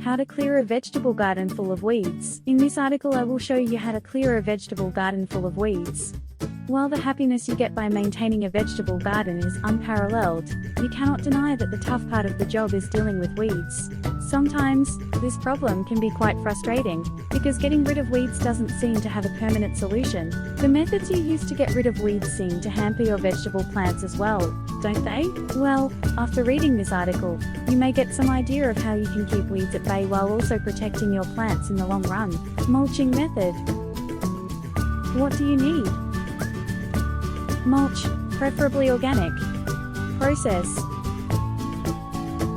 How to clear a vegetable garden full of weeds. In this article I will show you how to clear a vegetable garden full of weeds. While the happiness you get by maintaining a vegetable garden is unparalleled, you cannot deny that the tough part of the job is dealing with weeds. Sometimes, this problem can be quite frustrating, because getting rid of weeds doesn't seem to have a permanent solution. The methods you use to get rid of weeds seem to hamper your vegetable plants as well, don't they? Well, after reading this article, you may get some idea of how you can keep weeds at bay while also protecting your plants in the long run. Mulching method. What do you need? Mulch, preferably organic. Process.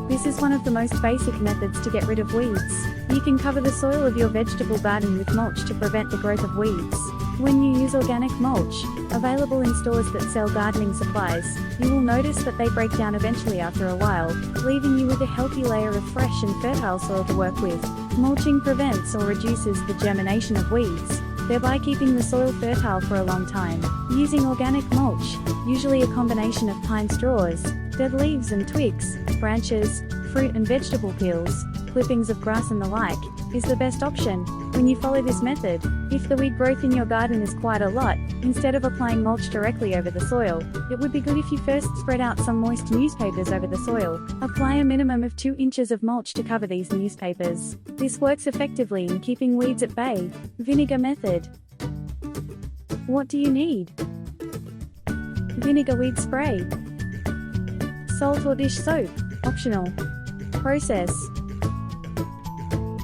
This is one of the most basic methods to get rid of weeds. You can cover the soil of your vegetable garden with mulch to prevent the growth of weeds. When you use organic mulch, available in stores that sell gardening supplies, you will notice that they break down eventually after a while, leaving you with a healthy layer of fresh and fertile soil to work with. Mulching prevents or reduces the germination of weeds, thereby keeping the soil fertile for a long time. Using organic mulch, usually a combination of pine straws, dead leaves and twigs, branches, fruit and vegetable peels, clippings of grass and the like, is the best option. When you follow this method, if the weed growth in your garden is quite a lot, instead of applying mulch directly over the soil, it would be good if you first spread out some moist newspapers over the soil. Apply a minimum of 2 inches of mulch to cover these newspapers. This works effectively in keeping weeds at bay. Vinegar method. What do you need? Vinegar weed spray. Salt or dish soap, optional. Process.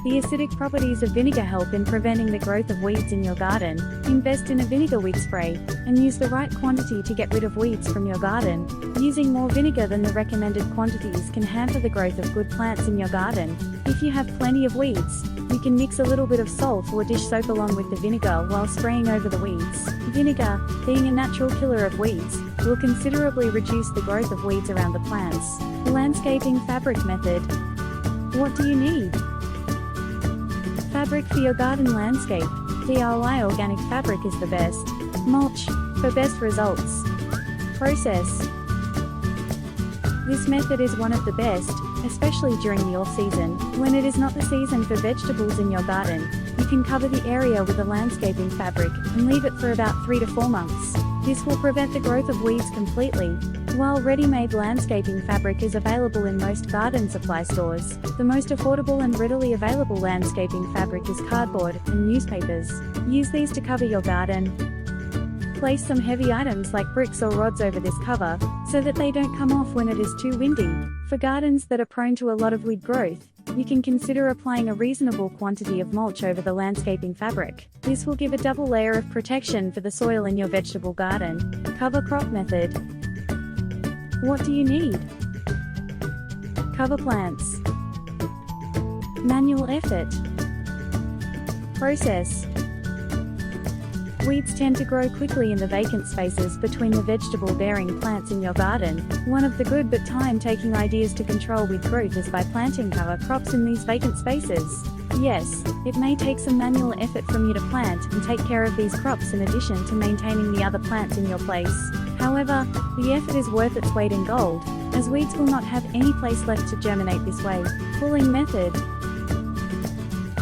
The acidic properties of vinegar help in preventing the growth of weeds in your garden. Invest in a vinegar weed spray, and use the right quantity to get rid of weeds from your garden. Using more vinegar than the recommended quantities can hamper the growth of good plants in your garden. If you have plenty of weeds, you can mix a little bit of salt or dish soap along with the vinegar while spraying over the weeds. Vinegar, being a natural killer of weeds, will considerably reduce the growth of weeds around the plants. Landscaping fabric method. What do you need? Fabric for your garden landscape. DIY organic fabric is the best. Mulch, for best results. Process. This method is one of the best, especially during the off-season. When it is not the season for vegetables in your garden, you can cover the area with a landscaping fabric and leave it for about 3 to 4 months. This will prevent the growth of weeds completely. While ready-made landscaping fabric is available in most garden supply stores, the most affordable and readily available landscaping fabric is cardboard and newspapers. Use these to cover your garden. Place some heavy items like bricks or rods over this cover, so that they don't come off when it is too windy. For gardens that are prone to a lot of weed growth, you can consider applying a reasonable quantity of mulch over the landscaping fabric. This will give a double layer of protection for the soil in your vegetable garden. Cover crop method. What do you need? Cover plants. Manual effort. Process. Weeds tend to grow quickly in the vacant spaces between the vegetable-bearing plants in your garden. One of the good but time-taking ideas to control weed growth is by planting cover crops in these vacant spaces. Yes, it may take some manual effort from you to plant and take care of these crops in addition to maintaining the other plants in your place. However, the effort is worth its weight in gold, as weeds will not have any place left to germinate this way. Pulling method.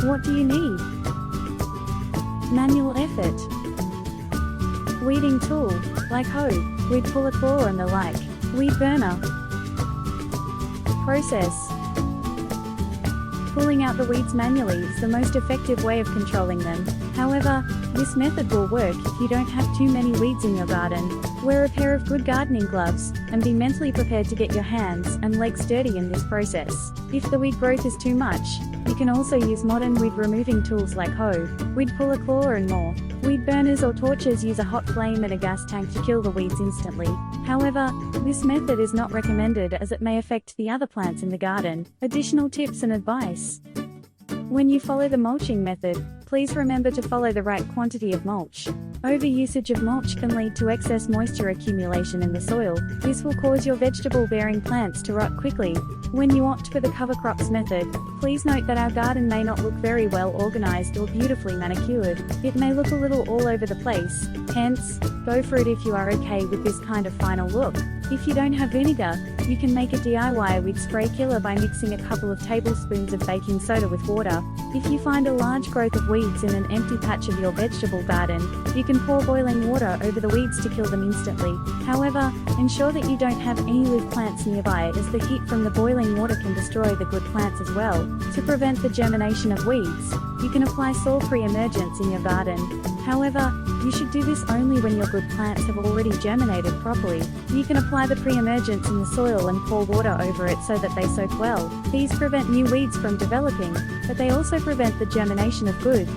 What do you need? Manual effort. Weeding tool, like hoe, weed puller claw and the like. Weed burner. Process. Pulling out the weeds manually is the most effective way of controlling them. However, this method will work if you don't have too many weeds in your garden. Wear a pair of good gardening gloves, and be mentally prepared to get your hands and legs dirty in this process. If the weed growth is too much, you can also use modern weed removing tools like hoe, weed puller claw and more. Weed burners or torches use a hot flame and a gas tank to kill the weeds instantly. However, this method is not recommended as it may affect the other plants in the garden. Additional tips and advice. When you follow the mulching method, please remember to follow the right quantity of mulch. Overusage of mulch can lead to excess moisture accumulation in the soil. This will cause your vegetable-bearing plants to rot quickly. When you opt for the cover crops method, please note that our garden may not look very well organized or beautifully manicured. It may look a little all over the place, hence, go for it if you are okay with this kind of final look. If you don't have vinegar, you can make a DIY weed spray killer by mixing a couple of tablespoons of baking soda with water. If you find a large growth of weeds in an empty patch of your vegetable garden, you can pour boiling water over the weeds to kill them instantly. However, ensure that you don't have any live plants nearby, as the heat from the boiling water can destroy the good plants as well. To prevent the germination of weeds, you can apply soil pre-emergence in your garden. However, you should do this only when your good plants have already germinated properly. You can apply the pre-emergence in the soil and pour water over it so that they soak well. These prevent new weeds from developing, but they also prevent the germination of good